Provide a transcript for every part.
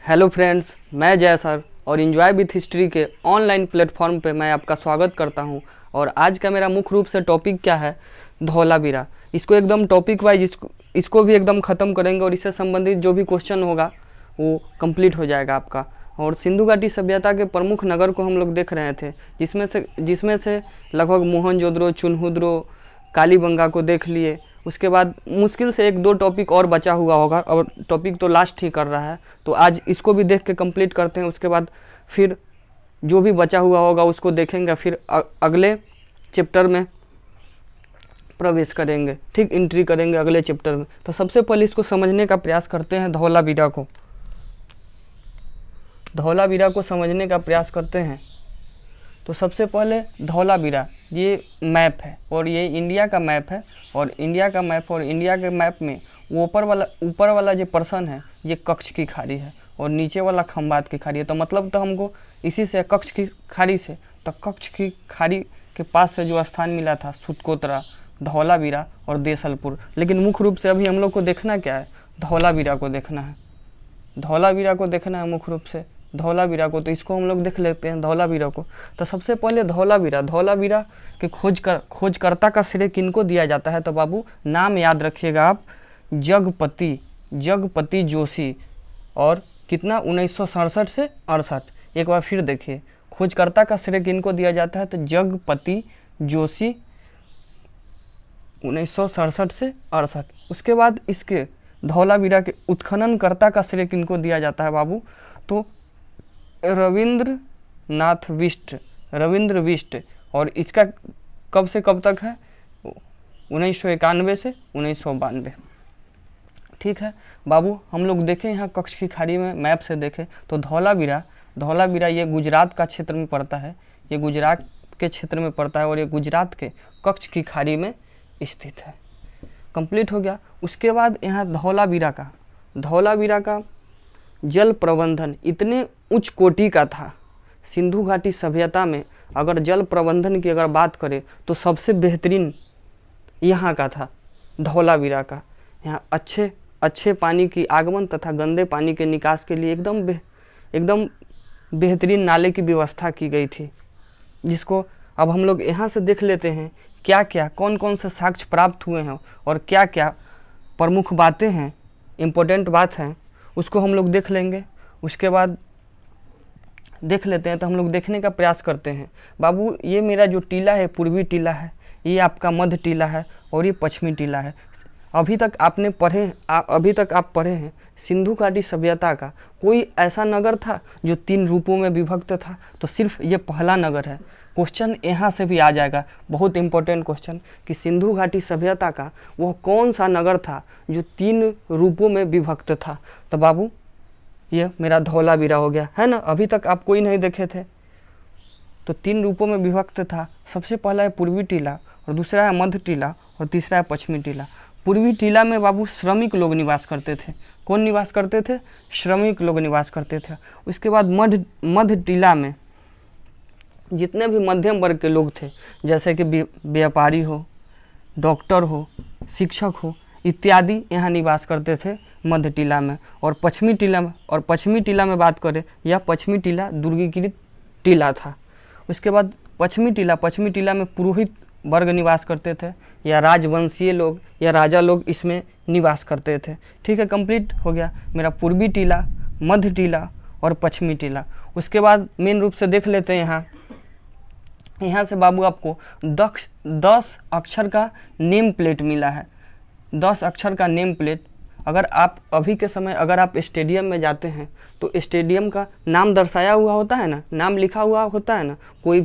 Hello friends, मैं जय sir और इंजॉय विथ हिस्ट्री के ऑनलाइन प्लेटफॉर्म पे मैं आपका स्वागत करता हूं। और आज का मेरा मुख्य रूप से टॉपिक क्या है? धौलावीरा। इसको एकदम टॉपिक वाइज इसको भी एकदम ख़त्म करेंगे और इससे संबंधित जो भी क्वेश्चन होगा वो कंप्लीट हो जाएगा आपका। और सिंधु घाटी सभ्यता के प्रमुख नगर को हम लोग देख रहे थे, जिसमें से लगभग मोहनजोदड़ो, चुनहुद्रो, कालीबंगा को देख लिए। उसके बाद मुश्किल से एक दो टॉपिक और बचा हुआ होगा और टॉपिक तो लास्ट ही कर रहा है, तो आज इसको भी देख के कंप्लीट करते हैं। उसके बाद फिर जो भी बचा हुआ होगा उसको देखेंगे, फिर अगले चैप्टर में प्रवेश करेंगे, ठीक, एंट्री करेंगे अगले चैप्टर में। तो सबसे पहले इसको समझने का प्रयास करते हैं। धौलावीरा को समझने का प्रयास करते हैं। तो सबसे पहले धौलावीरा ये मैप है और ये इंडिया का मैप है। और इंडिया के मैप में वो ऊपर वाला जो पर्सन है ये कच्छ की खाड़ी है और नीचे वाला खंबात की खाड़ी है। तो मतलब तो हमको इसी से कच्छ की खाड़ी से, तो कच्छ की खाड़ी के पास से जो स्थान मिला था सुतकोतरा, धौलावीरा और देसलपुर। लेकिन मुख्य रूप से अभी हम लोग को देखना क्या है? धौलावीरा को देखना है। मुख्य रूप से धौलावीरा को। तो इसको हम लोग देख लेते हैं धौलावीरा को। तो सबसे पहले धौलावीरा के खोजकर्ता का श्रेय किनको दिया जाता है? तो बाबू नाम याद रखिएगा आप, जगपति जोशी। और कितना? 1967 से 68। एक बार फिर देखिए, खोजकर्ता का श्रेय किनको दिया जाता है? तो जगपति जोशी, 1967 से 68। उसके बाद इसके धौलावीरा के उत्खननकर्ता का श्रेय किनको दिया जाता है बाबू? तो रविंद्र विष्ट। और इसका कब से कब तक है? 1991 से 1992। ठीक है बाबू, हम लोग देखें यहाँ कच्छ की खाड़ी में मैप से देखें तो धौलावीरा ये गुजरात का क्षेत्र में पड़ता है। ये गुजरात के क्षेत्र में पड़ता है और ये गुजरात के कच्छ की खाड़ी में स्थित है। कंप्लीट हो गया। उसके बाद यहाँ धौलावीरा का जल प्रबंधन इतने उच्च कोटि का था। सिंधु घाटी सभ्यता में अगर जल प्रबंधन की अगर बात करें तो सबसे बेहतरीन यहाँ का था, धौलावीरा का। यहाँ अच्छे पानी की आगमन तथा गंदे पानी के निकास के लिए एकदम बेहतरीन नाले की व्यवस्था की गई थी, जिसको अब हम लोग यहाँ से देख लेते हैं कौन से साक्ष्य प्राप्त हुए हैं और क्या क्या प्रमुख बातें हैं, इम्पोर्टेंट बात हैं, उसको हम लोग देख लेंगे। उसके बाद देख लेते हैं। तो हम लोग देखने का प्रयास करते हैं। बाबू ये मेरा जो टीला है पूर्वी टीला है, ये आपका मध्य टीला है और ये पश्चिमी टीला है। अभी तक आप पढ़े हैं सिंधु घाटी सभ्यता का कोई ऐसा नगर था जो 3 रूपों में विभक्त था? तो सिर्फ ये पहला नगर है। क्वेश्चन यहाँ से भी आ जाएगा, बहुत इंपॉर्टेंट क्वेश्चन, कि सिंधु घाटी सभ्यता का वह कौन सा नगर था जो 3 रूपों में विभक्त था? तो बाबू ये मेरा धौलावीरा हो गया, है ना। अभी तक आप कोई नहीं देखे थे। तो 3 रूपों में विभक्त था। सबसे पहला है पूर्वी टीला और दूसरा है मध्य टीला और तीसरा है पश्चिमी टीला। पूर्वी टीला में बाबू श्रमिक लोग निवास करते थे। कौन निवास करते थे? श्रमिक लोग निवास करते थे। उसके बाद मध्य टीला में जितने भी मध्यम वर्ग के लोग थे, जैसे कि व्यापारी हो, डॉक्टर हो, शिक्षक हो इत्यादि, यहाँ निवास करते थे मध्य टीला में। और पश्चिमी टीला में बात करें, यह पश्चिमी टीला दुर्गीकृत टीला था। उसके बाद पश्चिमी टीला में पुरोहित वर्ग निवास करते थे या राजवंशीय लोग या राजा लोग इसमें निवास करते थे। ठीक है, कंप्लीट हो गया मेरा पूर्वी टीला, मध्य टीला और पश्चिमी टीला। उसके बाद मेन रूप से देख लेते हैं। यहाँ से बाबू आपको 10 अक्षर का नेम प्लेट मिला है। 10 अक्षर का नेम प्लेट। अगर आप अभी के समय अगर आप स्टेडियम में जाते हैं तो स्टेडियम का नाम दर्शाया हुआ होता है ना, नाम लिखा हुआ होता है ना, कोई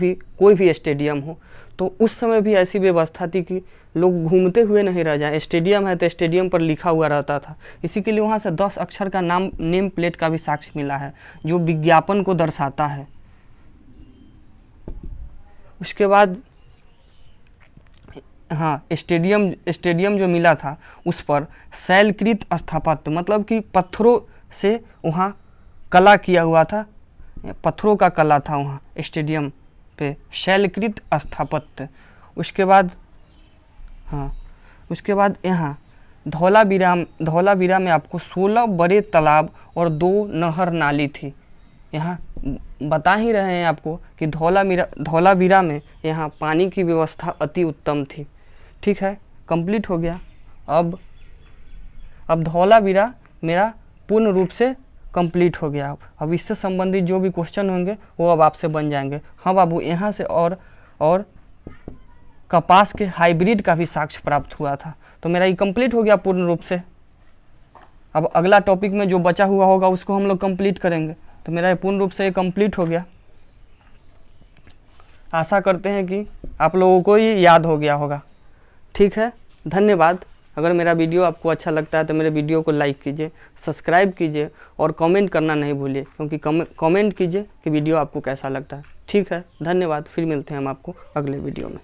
भी स्टेडियम हो। तो उस समय भी ऐसी व्यवस्था थी कि लोग घूमते हुए नहीं रह जाए। स्टेडियम है तो स्टेडियम पर लिखा हुआ रहता था। इसी के लिए वहाँ से 10 अक्षर का नेम प्लेट का भी साक्ष्य मिला है जो विज्ञापन को दर्शाता है। उसके बाद स्टेडियम जो मिला था उस पर शैलकृत स्थापत्य, मतलब कि पत्थरों से वहाँ कला किया हुआ था, पत्थरों का कला था वहाँ स्टेडियम पे, शैलकृत स्थापत्य। उसके बाद यहाँ धौलावीरा में आपको 16 बड़े तालाब और 2 नहर नाली थी। यहाँ बता ही रहे हैं आपको कि धौलावीरा में यहाँ पानी की व्यवस्था अति उत्तम थी। ठीक है, कंप्लीट हो गया। अब धौलावीरा मेरा पूर्ण रूप से कंप्लीट हो गया। अब इससे संबंधित जो भी क्वेश्चन होंगे वो अब आपसे बन जाएंगे। हाँ बाबू, यहाँ से और कपास के हाइब्रिड का भी साक्ष्य प्राप्त हुआ था। तो मेरा ये कंप्लीट हो गया पूर्ण रूप से। अब अगला टॉपिक में जो बचा हुआ होगा उसको हम लोग कंप्लीट करेंगे। तो मेरा ये पूर्ण रूप से ये कंप्लीट हो गया। आशा करते हैं कि आप लोगों को ये याद हो गया होगा। ठीक है, धन्यवाद। अगर मेरा वीडियो आपको अच्छा लगता है तो मेरे वीडियो को लाइक कीजिए, सब्सक्राइब कीजिए और कमेंट करना नहीं भूलिए, क्योंकि कमेंट कीजिए कि वीडियो आपको कैसा लगता है। ठीक है, धन्यवाद। फिर मिलते हैं हम आपको अगले वीडियो में।